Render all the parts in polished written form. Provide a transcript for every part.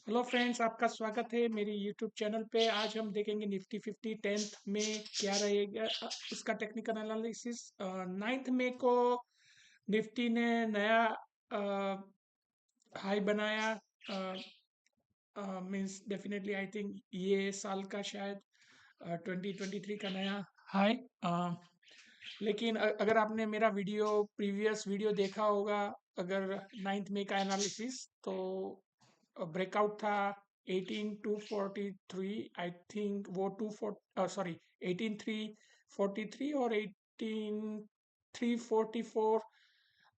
Hello friends, आपका स्वागत है मेरी यूट्यूब चैनल पे। आज हम देखेंगे निफ्टी 50 10th में क्या रहेगा इसका टेक्निकल एनालिसिस। 9th मई को निफ्टी ने नया हाई बनाया। मींस डेफिनेटली आई थिंक ये साल का शायद 2023 का नया हाई। लेकिन अगर आपने मेरा प्रीवियस वीडियो देखा होगा, अगर 9th मई का एनालिसिस, तो ब्रेकआउट था 18,243। आई थिंक वो 18,343 और 18,344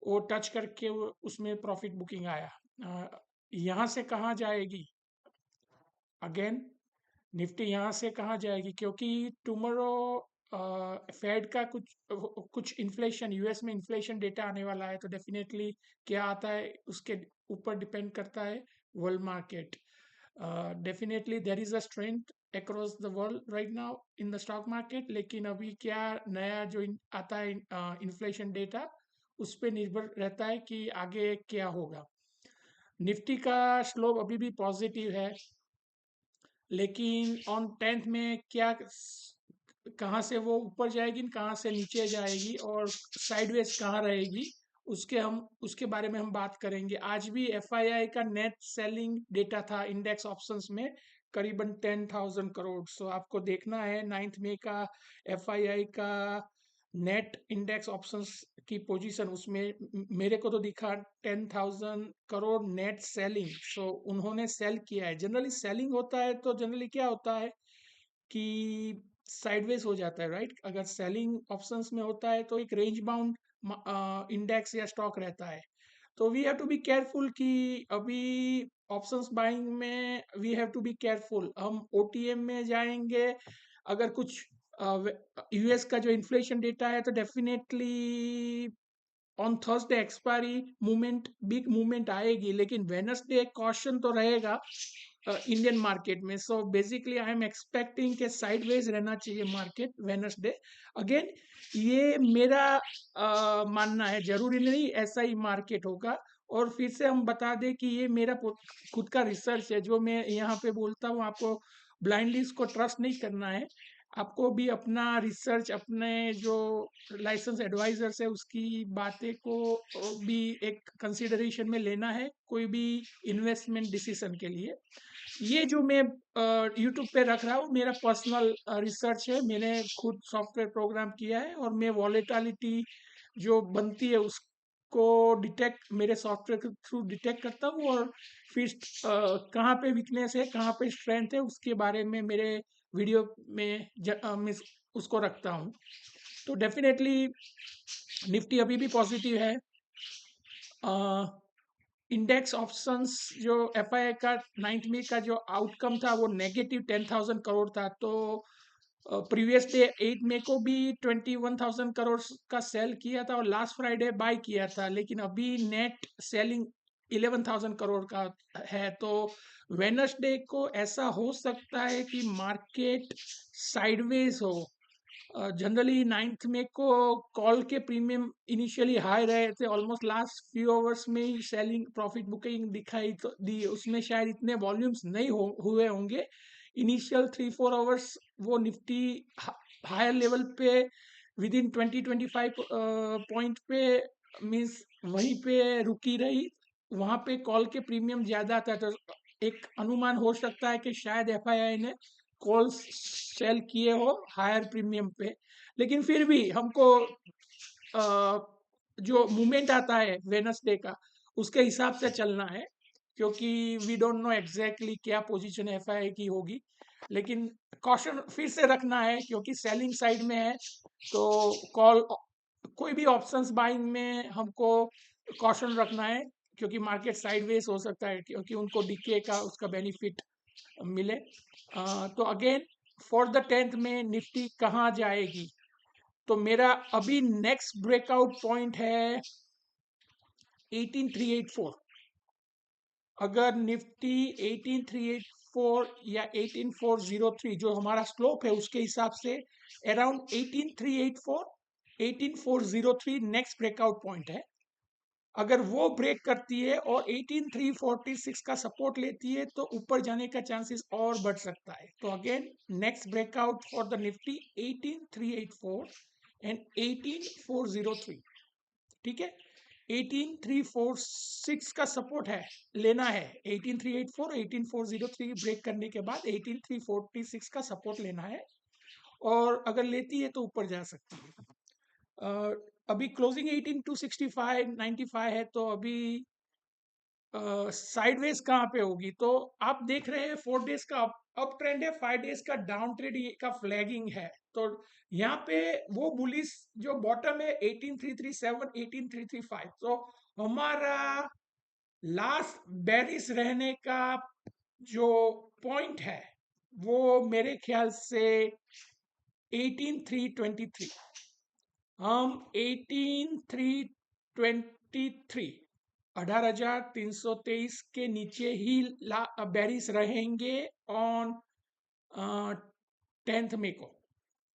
वो टच करके उसमें प्रॉफिट बुकिंग आया। यहाँ से कहाँ जाएगी अगेन निफ्टी, यहाँ से कहाँ जाएगी? क्योंकि टुमारो फेड का कुछ इन्फ्लेशन, यूएस में इन्फ्लेशन डेटा आने वाला है, तो डेफिनेटली क्या आता है उसके ऊपर डिपेंड करता है world market. Definitely there is a strength across the world right now in the stock market, लेकिन अभी क्या नया जो आता है इन्फ्लेशन डेटा, उस पर निर्भर रहता है कि आगे क्या होगा। निफ्टी का स्लोप अभी भी पॉजिटिव है, लेकिन ऑन 10th में क्या कहाँ से वो ऊपर जाएगी, कहाँ से नीचे जाएगी और साइडवेज कहाँ रहेगी, उसके बारे में हम बात करेंगे। आज भी एफआईआई का नेट सेलिंग डेटा था इंडेक्स ऑप्शंस में, करीबन 10,000 करोड़। सो आपको देखना है 9th मई का एफआईआई का नेट इंडेक्स ऑप्शंस की पोजीशन। उसमें मेरे को तो दिखा 10,000 करोड़ नेट सेलिंग। सो उन्होंने सेल किया है। जनरली सेलिंग होता है तो जनरली क्या होता है कि साइडवेज हो जाता है, राइट? अगर सेलिंग ऑप्शंस में होता है तो एक रेंज बाउंड इंडेक्स या स्टॉक रहता है। तो we have to be careful कि अभी ऑप्शंस बाइंग में we have to be careful. हम ओटीएम में जाएंगे, अगर कुछ यूएस का जो इन्फ्लेशन डेटा है, तो definitely on Thursday expiry movement, big movement आएगी, लेकिन वेनसडे कॉशन तो रहेगा इंडियन मार्केट में। So basically I am expecting के साइडवेज रहना चाहिए मार्केट वेनसडे। अगेन ये मेरा मानना है, जरूरी नहीं ऐसा ही मार्केट होगा। और फिर से हम बता दें कि ये मेरा खुद का रिसर्च है, जो मैं यहाँ पे बोलता हूँ। आपको ब्लाइंडली इसको ट्रस्ट नहीं करना है, आपको भी अपना रिसर्च, अपने जो लाइसेंस एडवाइजर है उसकी बातें को भी एक कंसिडरेशन में लेना है कोई भी इन्वेस्टमेंट डिसीजन के लिए। ये जो मैं यूट्यूब पे रख रहा हूँ, मेरा पर्सनल रिसर्च है। मैंने खुद सॉफ्टवेयर प्रोग्राम किया है और मैं वॉलेटिलिटी जो बनती है उसको डिटेक्ट, मेरे सॉफ्टवेयर के थ्रू डिटेक्ट करता हूँ, और फिर कहाँ पे वीकनेस है, कहाँ पे स्ट्रेंथ है, उसके बारे में मेरे वीडियो में मैं उसको रखता हूँ। तो डेफिनेटली निफ्टी अभी भी पॉजिटिव है। इंडेक्स ऑप्शंस जो एफआईआई का 9th में का जो आउटकम था वो नेगेटिव 10,000 करोड़ था। तो प्रीवियस डे 8 मई को भी 21,000 करोड़ का सेल किया था और लास्ट फ्राइडे बाय किया था, लेकिन अभी नेट सेलिंग 11,000 करोड़ का है। तो वेनसडे को ऐसा हो सकता है कि मार्केट साइडवेज हो। जनरली 9th में को कॉल के प्रीमियम इनिशियली हाई रहे थे, ऑलमोस्ट लास्ट फ्यू आवर्स में ही सेलिंग प्रॉफिट बुकिंग दिखाई तो दी। उसमें शायद इतने वॉल्यूम्स नहीं हुए होंगे इनिशियल 3-4 आवर्स। वो निफ्टी हायर लेवल पे विद इन 20-25 पॉइंट पे, मीन्स वहीं पे रुकी रही। वहां पे कॉल के प्रीमियम ज्यादा था, तो एक अनुमान हो सकता है कि शायद एफआईआई ने कॉल सेल किए हो हायर प्रीमियम पे। लेकिन फिर भी हमको जो मूवमेंट आता है वेनसडे का, उसके हिसाब से चलना है, क्योंकि वी डोंट नो एग्जैक्टली क्या पोजीशन एफआईआई की होगी। लेकिन कॉशन फिर से रखना है, क्योंकि सेलिंग साइड में है, तो कॉल कोई भी ऑप्शंस बाइंग में हमको कॉशन रखना है, क्योंकि मार्केट साइडवेज हो सकता है, क्योंकि उनको डीके का उसका बेनिफिट मिले। तो अगेन फॉर द 10th में निफ्टी कहाँ जाएगी? तो मेरा अभी नेक्स्ट ब्रेकआउट पॉइंट है 18,384। अगर निफ्टी 18,384 या 18,403 जो हमारा स्लोप है उसके हिसाब से अराउंड 18,384 18,403 नेक्स्ट ब्रेकआउट पॉइंट है। अगर वो ब्रेक करती है और 18346 का सपोर्ट लेती है तो ऊपर जाने का चांसेस और बढ़ सकता है। तो again next breakout for the Nifty 18384 and 18403, ठीक है। 18346 का सपोर्ट है, लेना है। 18384 18403 ब्रेक करने के बाद 18346 का सपोर्ट लेना है, और अगर लेती है तो ऊपर जा सकती है। अभी क्लोजिंग 18265 95 है, तो अभी साइडवेज कहाँ पे होगी? तो आप देख रहे हैं 4 डेज का अप ट्रेंड है, 5 डेज का डाउन ट्रेंड का फ्लैगिंग है। तो यहाँ पे वो बुलिस जो बॉटम है 18337 18335, तो हमारा लास्ट बेरिश रहने का जो पॉइंट है वो मेरे ख्याल से 18323, हम 18323 18,323 के नीचे ही बेरिश रहेंगे ऑन 10th मई को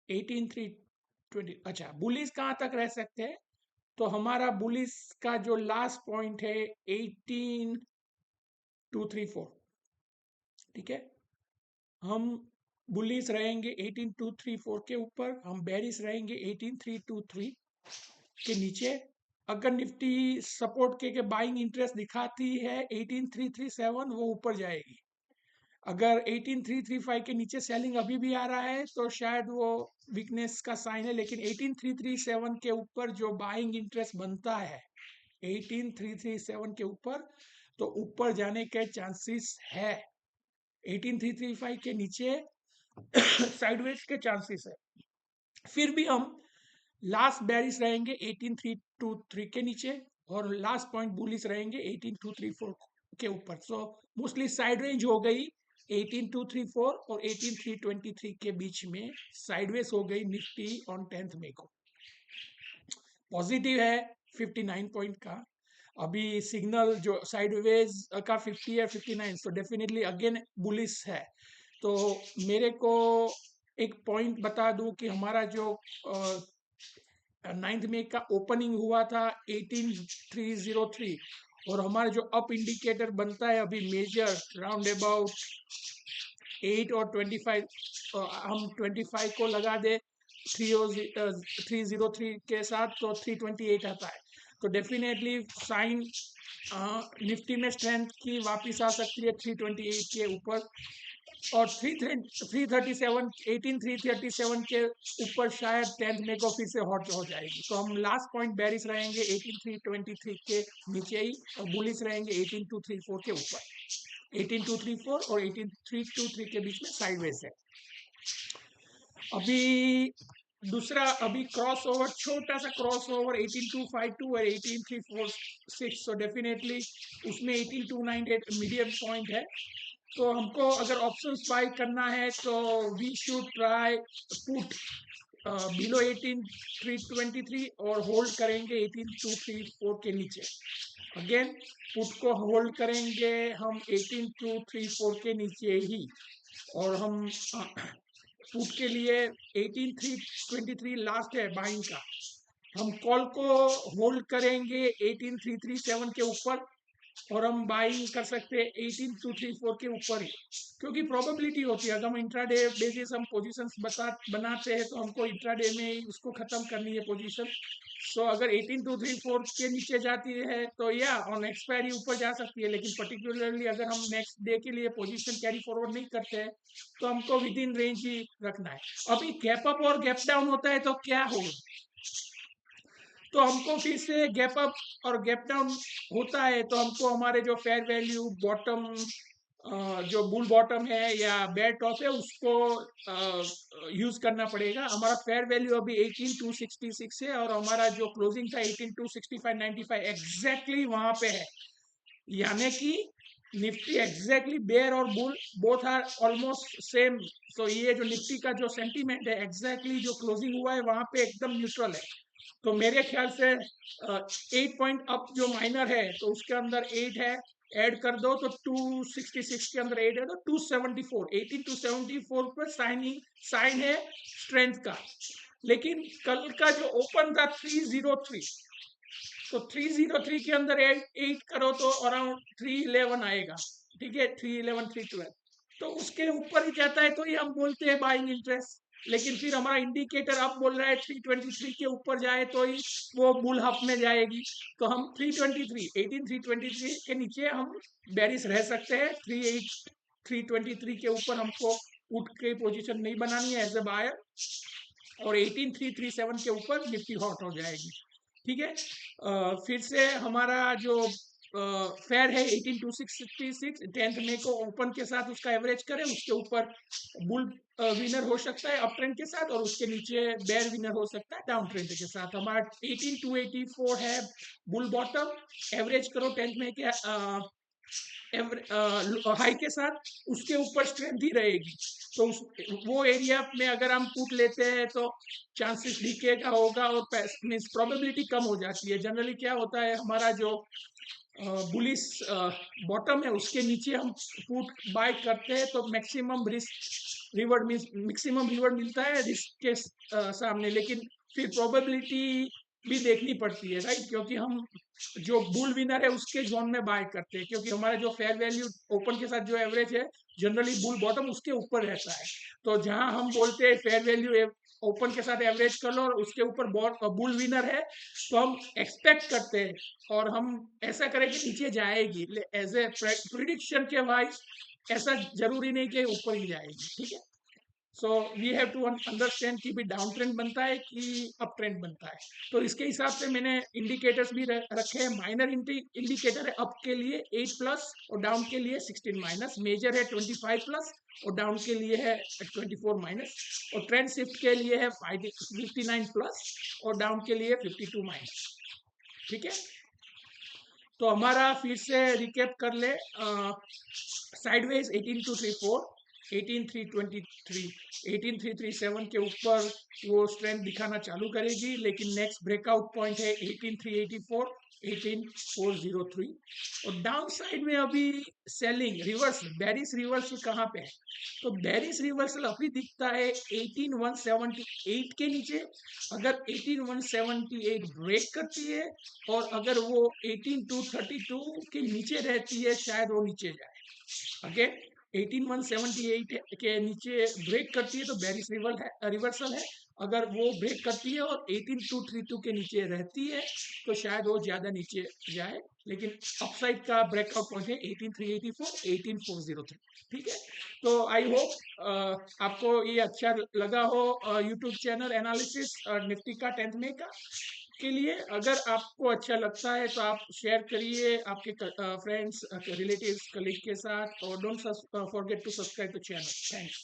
18320। अच्छा, बुलिस कहाँ तक रह सकते हैं? तो हमारा बुलिस का जो लास्ट पॉइंट है 18234, ठीक है। हम बुलिस रहेंगे 18234 के ऊपर, हम बेरिश रहेंगे 18323 के नीचे। अगर निफ्टी सपोर्ट के बाइंग इंटरेस्ट दिखाती है 18337, वो ऊपर जाएगी। अगर 18335 के नीचे सेलिंग अभी भी आ रहा है तो शायद वो वीकनेस का साइन है, लेकिन 18337 के ऊपर जो बाइंग इंटरेस्ट बनता है 18337 के ऊपर, तो ऊपर जाने के चांसेस है। 18335 के नीचे साइडवेज के चांसेस है। फिर भी हम लास्ट बेरिश रहेंगे 18323 के नीचे, और लास्ट पॉइंट बुलिश रहेंगे 18234 के ऊपर। सो मोस्टली साइड रेंज हो गई 18234 और 18323 के बीच में साइडवेज हो गई निफ्टी ऑन 10th मई को। पॉजिटिव है 59 पॉइंट का। अभी सिग्नल जो साइडवेज का 50 है 59, तो डेफिनेटली अगेन बुलिश है। तो मेरे को एक पॉइंट बता दूं कि हमारा जो 9th मई का ओपनिंग हुआ था 18303, और हमारा जो अप इंडिकेटर बनता है अभी मेजर राउंड अबाउट 8 और 25, हम 25 को लगा दे 303 के साथ, तो 328 आता है। तो डेफिनेटली साइन निफ्टी में स्ट्रेंथ की वापस आ सकती है 328 के ऊपर, और 337 18337 के ऊपर शायद 10th मई को फिर से हॉट हो जाएगी। तो हम लास्ट पॉइंट बेरिश रहेंगे 18323 के नीचे ही, और बुलिश रहेंगे 18234 के ऊपर। 18234 और 18323 के बीच में साइडवेज है। अभी दूसरा अभी क्रॉस ओवर, छोटा सा क्रॉस ओवर 18252 और 18346, सो डेफिनेटली उसमें 18298 मीडियम पॉइंट है। तो हमको अगर ऑप्शंस बाय करना है तो we should try put below 18323 और होल्ड करेंगे 18234 के नीचे। अगेन पुट को होल्ड करेंगे हम 18234 के नीचे ही, और हम पुट के लिए 18323 लास्ट है बाइंग का। हम कॉल को होल्ड करेंगे 18337 के ऊपर, और हम बाइंग कर सकते हैं 18234 के ऊपर ही, क्योंकि प्रोबेबिलिटी होती है अगर हम इंट्राडे बेसिस हम पोजीशंस बनाते हैं तो हमको इंट्राडे में ही उसको खत्म करनी है पोजीशन। सो अगर 18234 के नीचे जाती है तो या ऑन एक्सपायरी ऊपर जा सकती है, लेकिन पर्टिकुलरली अगर हम नेक्स्ट डे के लिए पोजीशन कैरी फॉरवर्ड नहीं करते हैं तो हमको विद इन रेंज ही रखना है। अभी गैप अप और गैप डाउन होता है तो क्या होगा? तो हमको फिर से गैप अप और गैप डाउन होता है तो हमको हमारे जो फेयर वैल्यू बॉटम, जो बुल बॉटम है या बेयर टॉप है उसको यूज करना पड़ेगा। हमारा फेयर वैल्यू अभी 18266 है, और हमारा जो क्लोजिंग था 18265.95 एग्जैक्टली वहां पे है। यानी कि निफ्टी एग्जैक्टली बेयर और bull both are almost same. तो ये जो निफ्टी का जो सेंटीमेंट है एग्जैक्टली जो क्लोजिंग हुआ है वहां पे एकदम न्यूट्रल है। तो मेरे ख्याल से 8 पॉइंट अप जो माइनर है तो उसके अंदर 8 है, ऐड कर दो तो 266 के अंदर 8 है तो 274, 18274 पर साइन है स्ट्रेंथ का। लेकिन कल का जो ओपन था 303, तो 303 के अंदर 8 करो तो अराउंड 311 आएगा, ठीक है, 311 312, तो उसके ऊपर ही जाता है तो ये हम बोलते हैं बाइंग इंटरेस्ट। लेकिन फिर हमारा इंडिकेटर अब बोल रहा है 323 के ऊपर जाए तो ही वो बुल हब में जाएगी, तो हम 323 के नीचे हम बेरिश रह सकते हैं। 323 के ऊपर हमको पुट की पोजीशन नहीं बनानी है एज ए बायर, और 18337 के ऊपर निफ्टी हॉट हो जाएगी, ठीक है। फिर से हमारा जो फेयर है 18266, 10th मई को ओपन के साथ उसका एवरेज करें, उसके ऊपर बुल विनर हो सकता है अप ट्रेंड के साथ, और उसके नीचे बेयर विनर हो सकता है डाउन ट्रेंड के साथ। हमारा 18284 है बुल बॉटम, एवरेज करो 10th मई के हाई के साथ, उसके ऊपर स्ट्रेंथ ही रहेगी, तो वो एरिया में अगर हम पुट लेते हैं तो चांसेस डीके का होगा और मीन्स प्रोबेबिलिटी कम हो जाती है। जनरली क्या होता है, हमारा जो बुलिश बॉटम है उसके नीचे हम पुट बाय करते हैं तो maximum risk reward means maximum reward मिलता है रिस्क के सामने, लेकिन फिर प्रोबेबिलिटी भी देखनी पड़ती है, राइट, क्योंकि हम जो बुल विनर है उसके जोन में बाय करते हैं, क्योंकि हमारा जो फेयर वैल्यू ओपन के साथ जो एवरेज है जनरली बुल बॉटम उसके ऊपर रहता है, तो जहां हम बोलते हैं फेयर वैल्यू ओपन के साथ एवरेज कर लो और उसके ऊपर बुल विनर है, तो हम एक्सपेक्ट करते हैं और हम ऐसा करें कि नीचे जाएगी, एज ए प्रिडिक्शन के वाइज ऐसा जरूरी नहीं कि ऊपर ही जाएगी, ठीक है। So we have to understand कि भी डाउन ट्रेंड बनता है कि अप ट्रेंड बनता है, तो इसके हिसाब से मैंने इंडिकेटर्स भी रखे हैं। माइनर इंडिकेटर है अप के लिए 8 प्लस और डाउन के लिए 16 माइनस, मेजर है 25 प्लस और डाउन के लिए है 24 माइनस, और ट्रेंड शिफ्ट के लिए है 59 प्लस और डाउन के लिए 52 माइनस, ठीक है। तो हमारा फिर से रिकेप कर ले, साइडवेज 18234, 18323, 18337 के ऊपर वो स्ट्रेंथ दिखाना चालू करेगी, लेकिन नेक्स्ट ब्रेकआउट पॉइंट है 18384, 18403, और डाउन साइड में अभी सेलिंग रिवर्सल, बेरिश रिवर्सल कहाँ पे है, तो बेरिश रिवर्सल अभी दिखता है 18178 के नीचे। अगर 18178 ब्रेक करती है और अगर वो 18232 के नीचे रहती है शायद वो नीचे जाए। अगेन 18178 के नीचे ब्रेक करती है तो बेरिश रिवर्सल है, अगर वो ब्रेक करती है और 18232 के नीचे रहती है तो शायद वो ज्यादा नीचे जाए, लेकिन अपसाइड का ब्रेकआउट पॉइंट है 18384, 18403, ठीक है। तो आई होप आपको ये अच्छा लगा हो यूट्यूब चैनल एनालिसिस निफ्टी का 10th मई का के लिए। अगर आपको अच्छा लगता है तो आप शेयर करिए आपके फ्रेंड्स, रिलेटिव्स, कलीग के साथ, और don't forget to subscribe the channel. Thanks.